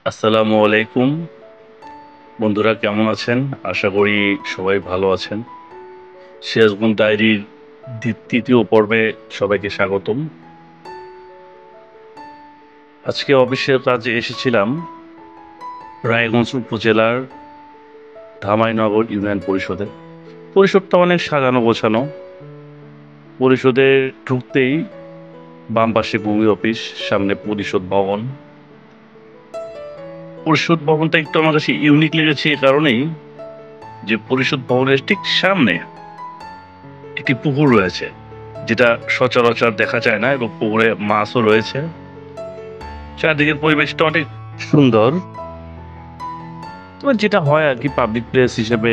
আসসালামু আলাইকুম বন্ধুরা, কেমন আছেন? আশা করি সবাই ভালো আছেন। সিরাজগঞ্জ ডায়েরির তৃতীয় পর্বে সবাইকে স্বাগতম। আজকে অফিসের কাজে এসেছিলাম রায়গঞ্জ উপজেলার ধামাইনগর ইউনিয়ন পরিষদে। পরিষদটা অনেক সাজানো গোছানো। পরিষদে ঢুকতেই বাম পাশে ভূমি অফিস, সামনে পরিষদ ভবন। পরিষদ ভবনটা একটু আমার কাছে ইউনিক লেগেছে এ কারণেই যে পরিষদ ভবনের ঠিক সামনে একটি পুকুর রয়েছে, যেটা সচরাচর দেখা যায় না, এবং পুকুরে মাছও রয়েছে। চারদিকের পরিবেশটা অনেক সুন্দর। তবে যেটা হয় আর কি, পাবলিক প্লেস হিসেবে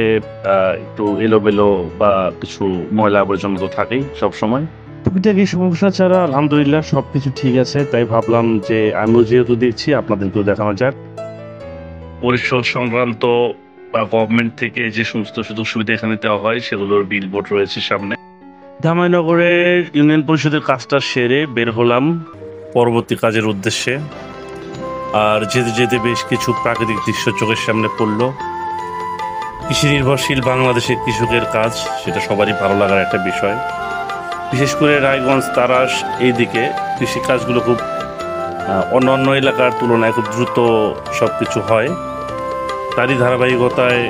একটু এলোমেলো বা কিছু ময়লা আবর্জনা তো থাকেই সবসময়। টুকিটাকি সমস্যা ছাড়া আলহামদুলিল্লাহ সবকিছু ঠিক আছে, তাই ভাবলাম যে আমিও যেহেতু দেখছি আপনাদেরকেও দেখানো যাক। পরিষদ সংক্রান্ত বা গভর্নমেন্ট থেকে যে সমস্ত সুযোগ সুবিধা এখানে দেওয়া হয় সেগুলোর বিলবোর্ড রয়েছে সামনে। ধামাইনগরের ইউনিয়ন পরিষদের কাজটা সেরে বের হলাম পরবর্তী কাজের উদ্দেশ্যে। আর যেতে যেতে বেশ কিছু প্রাকৃতিক দৃশ্য চোখের সামনে পড়ল। কৃষি নির্ভরশীল বাংলাদেশের কৃষকের কাজ, সেটা সবারই ভালো লাগার একটা বিষয়। বিশেষ করে রায়গঞ্জ, তারাস এই দিকে কৃষি কাজগুলো খুব অন্যান্য এলাকার তুলনায় খুব দ্রুত সব কিছু হয়। তারই ধারাবাহিকতায়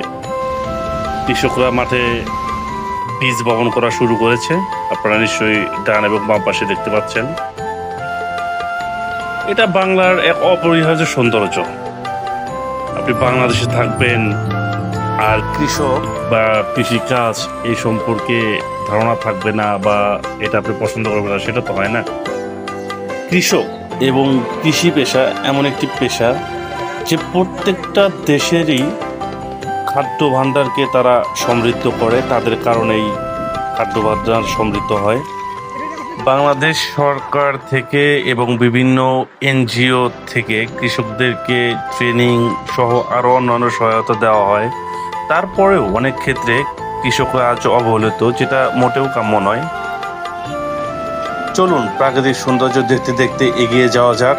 কৃষকরা মাঠে বীজ বপন করা শুরু করেছে। আপনারা নিশ্চয়ই ডান এবং বাম পাশে দেখতে পাচ্ছেন। এটা বাংলার এক অপরিহার্য সৌন্দর্য। আপনি বাংলাদেশে থাকবেন আর কৃষক বা কৃষিকাজ এই সম্পর্কে ধারণা থাকবে না, বা এটা আপনি পছন্দ করবেন না, সেটা তো হয় না। কৃষক এবং কৃষি পেশা এমন একটি পেশা যে প্রত্যেকটা দেশেরই খাদ্য ভাণ্ডারকে তারা সমৃদ্ধ করে, তাদের কারণেই খাদ্য ভাণ্ডার সমৃদ্ধ হয়। বাংলাদেশ সরকার থেকে এবং বিভিন্ন এনজিও থেকে কৃষকদেরকে ট্রেনিং সহ আরও অন্যান্য সহায়তা দেওয়া হয়। তারপরেও অনেক ক্ষেত্রে কৃষকরা আজ অবহেলিত, যেটা মোটেও কাম্য নয়। চলুন প্রাকৃতিক সৌন্দর্য দেখতে দেখতে এগিয়ে যাওয়া যাক।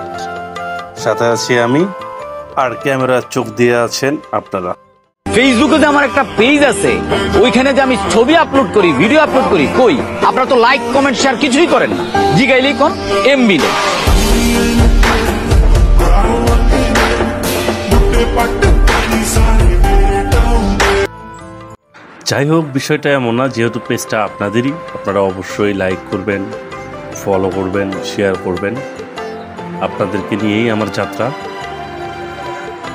সাথে আছি আমি, আর ক্যামেরার চোখ দিয়ে আছেন আপনারা। ফেসবুকে যে আমার একটা পেজ আছে, ওইখানে যে আমি ছবি আপলোড করি, ভিডিও আপলোড করি, কই আপনারা তো লাইক কমেন্ট শেয়ার কিছুই করেন না। জিগাইলেই কোন এমবি নেই। যাই হোক, বিষয়টা এমন না, যেহেতু পেজটা আপনাদেরই, আপনারা অবশ্যই লাইক করবেন, ফলো করবেন, শেয়ার করবেন। আপনাদেরকে নিয়েই আমার যাত্রা,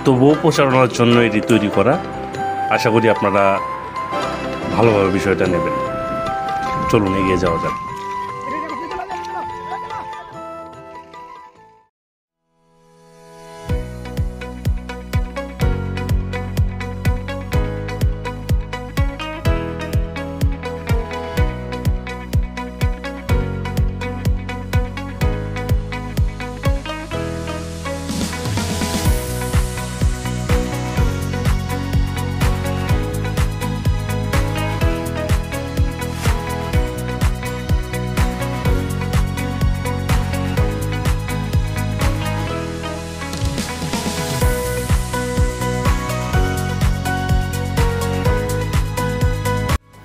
তবুও প্রচারণার জন্য এটি তৈরি করা। আশা করি আপনারা ভালোভাবে বিষয়টা নেবেন। চলুন এগিয়ে যাওয়া যাক।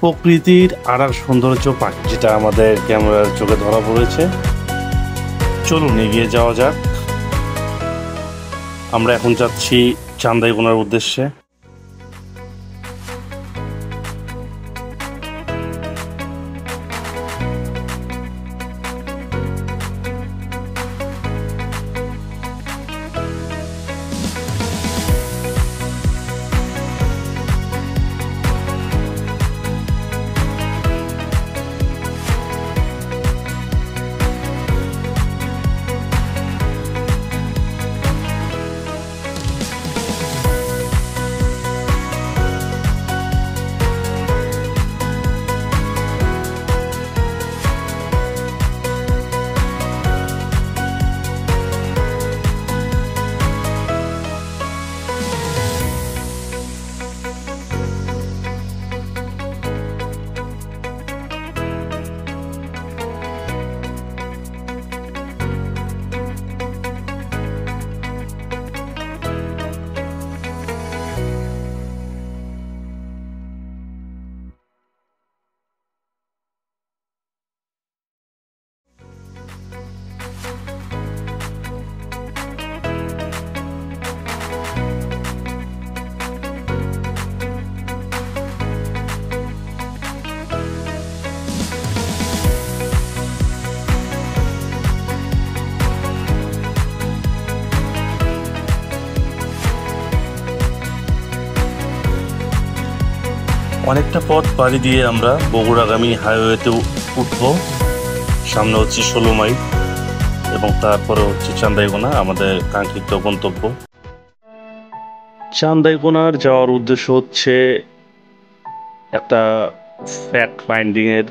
প্রকৃতির আড়ার সৌন্দর্য পাখি, যেটা আমাদের ক্যামেরার চোখে ধরা পড়েছে। চলুন এগিয়ে যাওয়া যাক। আমরা এখন যাচ্ছি চান্দাইকোনার উদ্দেশ্যে। অনেকটা পথ পাড়ি দিয়ে আমরা বগুড়াগামী হাইওয়েতে উঠবো। সামনে হচ্ছে 16 মাইল এবং তারপরে হচ্ছে চান্দাইকোনা, আমাদের কাঙ্ক্ষিত গন্তব্য। চান্দাইকোনার যাওয়ার উদ্দেশ্য হচ্ছে একটা ফ্যাক্ট ফাইন্ডিং এর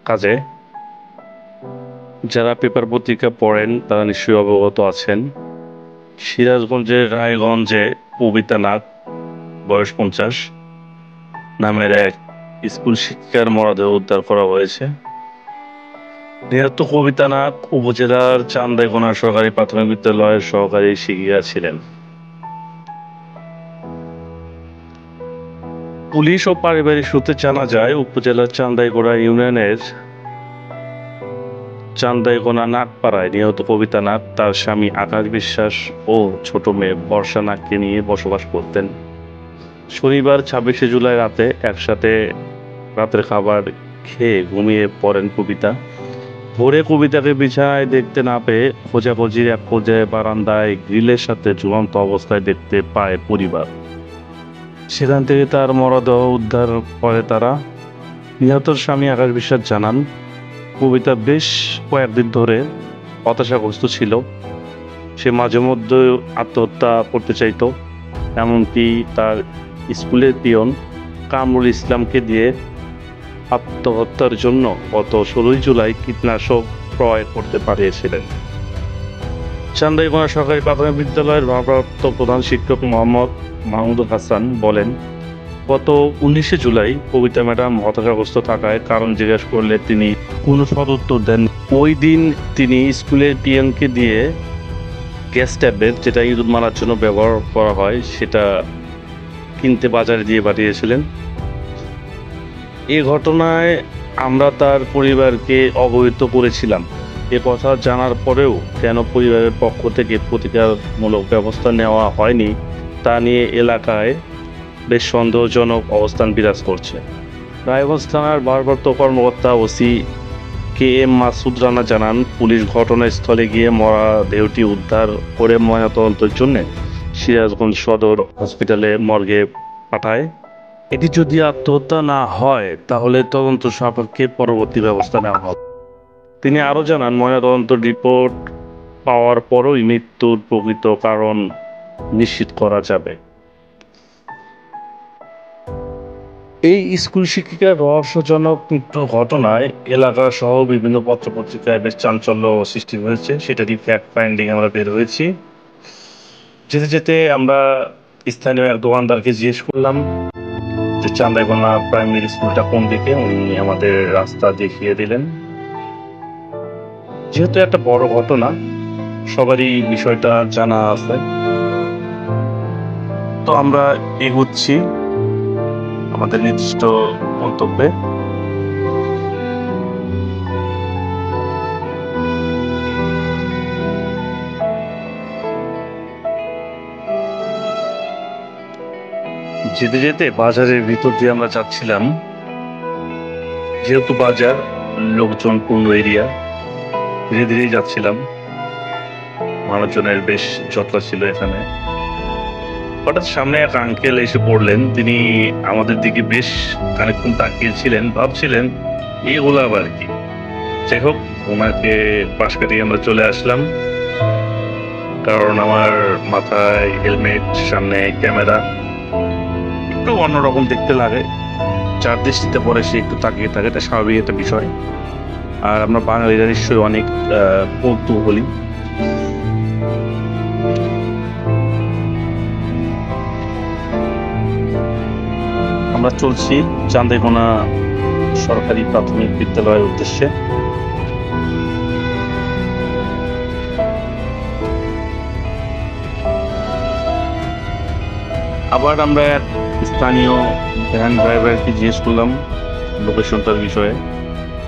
কাজে। যারা পেপার পত্রিকা পড়েন তারা নিশ্চয়ই অবগত আছেন, সিরাজগঞ্জের রায়গঞ্জে কবিতা নাগ বয়স 50 নামের এক স্কুল শিক্ষিকার মরদেহ উদ্ধার করা হয়েছে। নিহত কবিতা নাগ উপজেলার চান্দাইকোনা সরকারি প্রাথমিক বিদ্যালয়ের সহকারী শিক্ষিকা ছিলেন। পুলিশ ও পারিবারিক সূত্রে জানা যায়, উপজেলার চান্দাইকোনা ইউনিয়নের চান্দাইকোনা নাগপাড়ায় নিহত কবিতা নাগ তার স্বামী আকাশ বিশ্বাস ও ছোট মেয়ে বর্ষা নাগকে নিয়ে বসবাস করতেন। শনিবার 26শে জুলাই রাতে একসাথে রাতের খাবার খেয়ে ঘুমিয়ে পড়েন কবিতা। ভোরে কবিতাকে বিছানায় দেখতে না পেয়ে খোঁজাখুঁজির এক পর্যায়ে বারান্দায় গ্রিলের সাথে ঝুলন্ত অবস্থায় দেখতে পায় পরিবার। সেখান থেকে তার মরদেহ উদ্ধার করে তারা। নিহতর স্বামী আকাশ বিশ্বাস জানান, কবিতা বেশ কয়েকদিন ধরে হতাশাগ্রস্ত ছিল। সে মাঝে মধ্যে আত্মহত্যা করতে চাইতো, এমনকি তার স্কুলের পিয়ন কামরুল ইসলামকে দিয়ে আত্মহত্যার জন্য গত 16 জুলাই কীটনাশক ক্রয় করতে পাঠিয়েছিলেন। চান্দাইকোনা সরকারি প্রাথমিক বিদ্যালয়ের ভারপ্রাপ্ত প্রধান শিক্ষক মোহাম্মদ মাহমুদুল হাসান বলেন, গত 19শে জুলাই কবিতা ম্যাডাম হতাশাগ্রস্ত থাকায় কারণ জিজ্ঞেস করলে তিনি কোনো সদুত্তর দেন। ওই দিন তিনি স্কুলের পিয়নকে দিয়ে গ্যাস ট্যাবলেট, যেটা ইঁদুর মারার জন্য ব্যবহার করা হয়, সেটা কিনতে বাজারে দিয়ে পাঠিয়েছিলেন। এই ঘটনায় আমরা তার পরিবারকে অবহিত করেছিলাম। এ কথা জানার পরেও কেন পরিবারের পক্ষ থেকে প্রতিকারমূলক ব্যবস্থা নেওয়া হয়নি তা নিয়ে এলাকায় বেশ সন্দেহজনক অবস্থান বিরাজ করছে। রায়গঞ্জ থানার ভারপ্রাপ্ত কর্মকর্তা OC K M Masud Rana জানান, পুলিশ ঘটনাস্থলে গিয়ে মরা দেহটি উদ্ধার করে ময়নাতদন্তের জন্য সিরাজগঞ্জ সদর হসপিটালে মর্গে পাঠায়। এটি যদি আত্মহত্যা না হয় তাহলে তদন্ত সাপেক্ষে পরবর্তী ব্যবস্থা নেওয়া হবে। তিনি আরও জানান, ময়নাতদন্ত রিপোর্ট পাওয়ার পরই মৃত্যুর প্রকৃত কারণ নিশ্চিত করা যাবে। এই স্কুল শিক্ষিকার রহস্যজনক মৃত্যু ঘটনায় এলাকা সহ বিভিন্ন পত্রপত্রিকায় বেশ চাঞ্চল্য সৃষ্টি হয়েছে। সেটারই ফ্যাক্ট ফাইন্ডিং আমরা বের হয়েছি। যেতে যেতে আমরা স্থানীয় এক দোকানদারকে জিজ্ঞেস করলাম যে চান্দাইকোনা প্রাইমারি স্কুলটা কোন দিকে। উনি আমাদের রাস্তা দেখিয়ে দিলেন। যেহেতু একটা বড় ঘটনা, সবারই বিষয়টা জানা আছে, তো আমরা এগোচ্ছি আমাদের নির্দিষ্ট গন্তব্যে। যেতে যেতে বাজারের ভিতর দিয়ে আমরা যাচ্ছিলাম। যেহেতু বাজার লোকজন পূর্ণ এরিয়া, ধীরে ধীরেই যাচ্ছিলাম। মানুষজনের বেশ জটলা ছিল এখানে। হঠাৎ সামনে এক আঙ্কেল এসে পড়লেন। তিনি আমাদের দিকে বেশ খানিকক্ষণ তাকিয়েছিলেন, ভাবছিলেন এগুলো আবার কি। যাই হোক, ওনাকে পাশ কাটিয়ে আমরা চলে আসলাম, কারণ আমার মাথায় হেলমেট, সামনে ক্যামেরা, একটু অন্যরকম দেখতে লাগে। যার দৃষ্টিতে পরে সে একটু তাকিয়ে থাকে, এটা স্বাভাবিক একটা বিষয়। আর আমরা বাঙালিরা নিশ্চয়ই অনেক কৌতূহলী। আমরা চলছি চান্দাইকোনা সরকারি প্রাথমিক বিদ্যালয়ের উদ্দেশ্যে। আবার আমরা এক স্থানীয় ভ্যান ড্রাইভারকে জিজ্ঞেস করলাম লোকেশনটার বিষয়ে।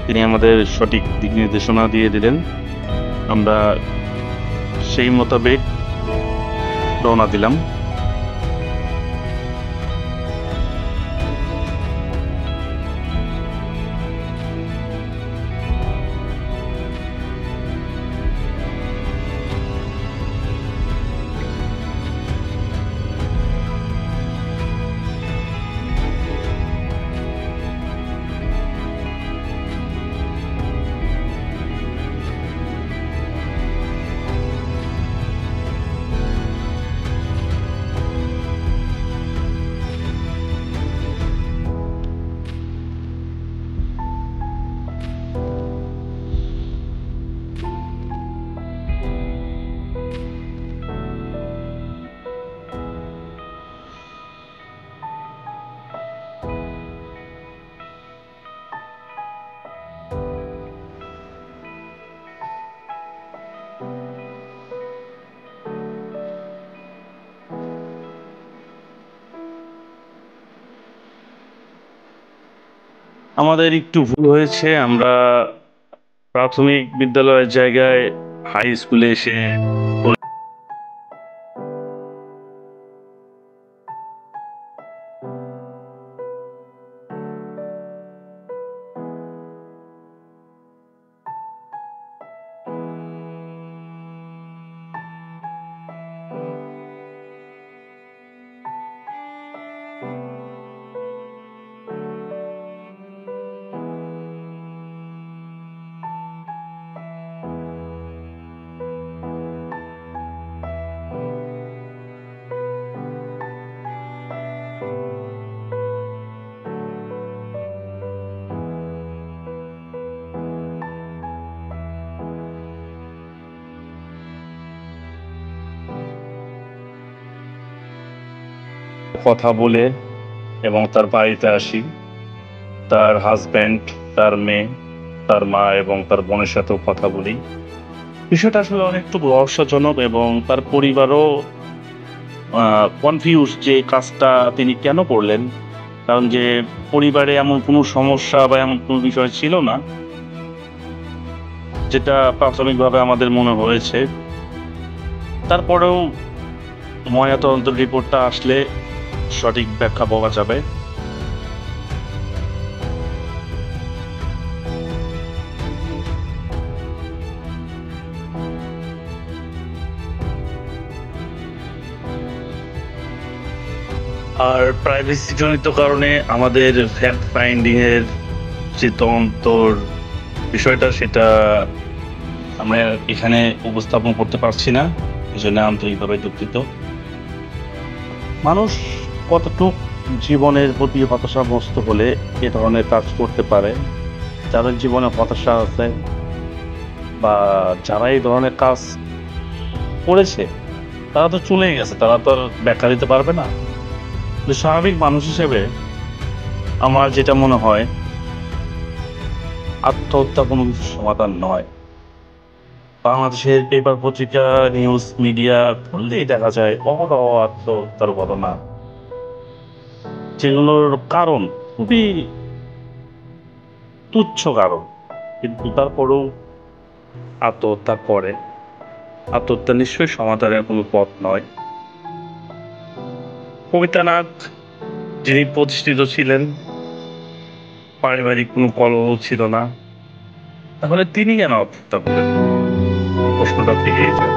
তিনি আমাদের সঠিক দিক নির্দেশনা দিয়ে দিলেন। আমরা সেই মোতাবেক রওনা দিলাম। আমাদের একটু ভুল হয়েছে, আমরা প্রাথমিক বিদ্যালয়ের জায়গায় হাই স্কুলে এসে কথা বলে এবং তার বাড়িতে আসি। তার হাজব্যান্ড, তার মেয়ে, তার মা এবং তার বোনের সাথেও কথা বলি। বিষয়টা আসলে অনেকটু রহস্যজনক এবং তার পরিবারও কনফিউজ যে কাজটা তিনি কেন করলেন, কারণ যে পরিবারে এমন কোনো সমস্যা বা এমন কোনো বিষয় ছিল না যেটা প্রাথমিকভাবে আমাদের মনে হয়েছে। তারপরেও ময়নাতদন্ত রিপোর্টটা আসলে সঠিক ব্যাখ্যা পাওয়া যাবে। আর প্রাইভেসি জনিত কারণে আমাদের ফ্যাক্ট ফাইন্ডিং এর যে তদন্তর বিষয়টা সেটা আমরা এখানে উপস্থাপন করতে পারছি না, এই জন্য আন্তরিকভাবে দুঃখিত। মানুষ কতটুক জীবনের প্রতি হতাশাগ্রস্ত হলে এ ধরনের কাজ করতে পারে, যাদের জীবনে হতাশা আছে বা যারা এই ধরনের কাজ করেছে তারা তো চলেই গেছে, তারা তো আর ব্যাখ্যা দিতে পারবে না। তো স্বাভাবিক মানুষ হিসেবে আমার যেটা মনে হয়, আত্মহত্যা কোনো কিছু সমাধান নয়। বাংলাদেশের পেপার পত্রিকা, নিউজ মিডিয়া খুললেই দেখা যায় অহরহ আত্মহত্যার ঘটনা, যেগুলোর কারণ খুবই তুচ্ছ কারণ, কিন্তু তারপরেও আত্মহত্যা করে। আত্মহত্যা নিশ্চয়ই সমাধানের কোনো পথ নয়। কবিতানাথ, যিনি প্রতিষ্ঠিত ছিলেন, পারিবারিক কোনো কলহ ছিল না, তাহলে তিনি কেন আত্মহত্যা করলেন? প্রশ্নটা থেকেই যায়।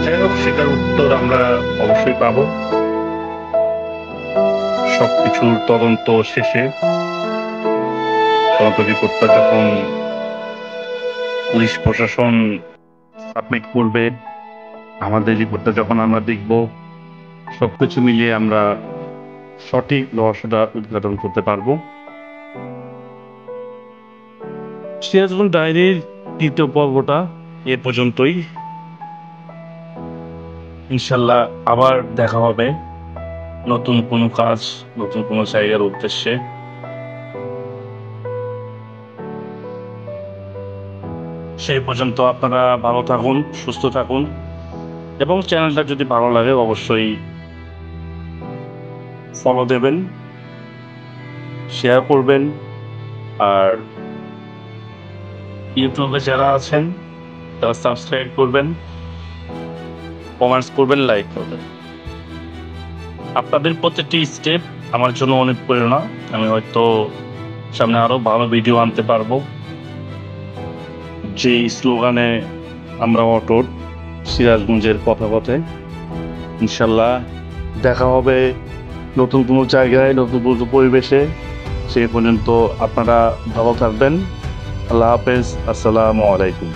যাই হোক, সেটার উত্তর আমরা অবশ্যই পাব সবকিছুর তদন্ত শেষে। তদন্ত রিপোর্টটা যখন পুলিশ প্রশাসন সাবমিট করবে, আমাদের রিপোর্টটা যখন আমরা দেখব, সবকিছু মিলিয়ে আমরা সঠিক রহস্যটা উদ্ঘাটন করতে পারবো। সিরাজগঞ্জ ডায়েরির তৃতীয় পর্বটা এ পর্যন্তই। ইনশাল্লাহ আবার দেখা হবে নতুন কোনো কাজ, নতুন কোনো জায়গার উদ্দেশ্যে। সেই পর্যন্ত আপনারা ভালো থাকুন, সুস্থ থাকুন, এবং চ্যানেলটা যদি ভালো লাগে অবশ্যই ফলো দেবেন, শেয়ার করবেন, আর ইউটিউবে যারা আছেন তারা সাবস্ক্রাইব করবেন, কমেন্টস করবেন, লাইক করবেন। আপনাদের প্রত্যেকটি স্টেপ আমার জন্য অনেক প্রেরণা। আমি হয়তো সামনে আরো ভালো ভিডিও আনতে পারবো, যে স্লোগানে আমরা অটুট, সিরাজগঞ্জের কথা কথায়। ইনশাল্লাহ দেখা হবে নতুন কোনো জায়গায়, নতুন কোনো পরিবেশে। সেই পর্যন্ত আপনারা ভালো থাকবেন। আল্লাহ হাফেজ, আসসালামু আলাইকুম।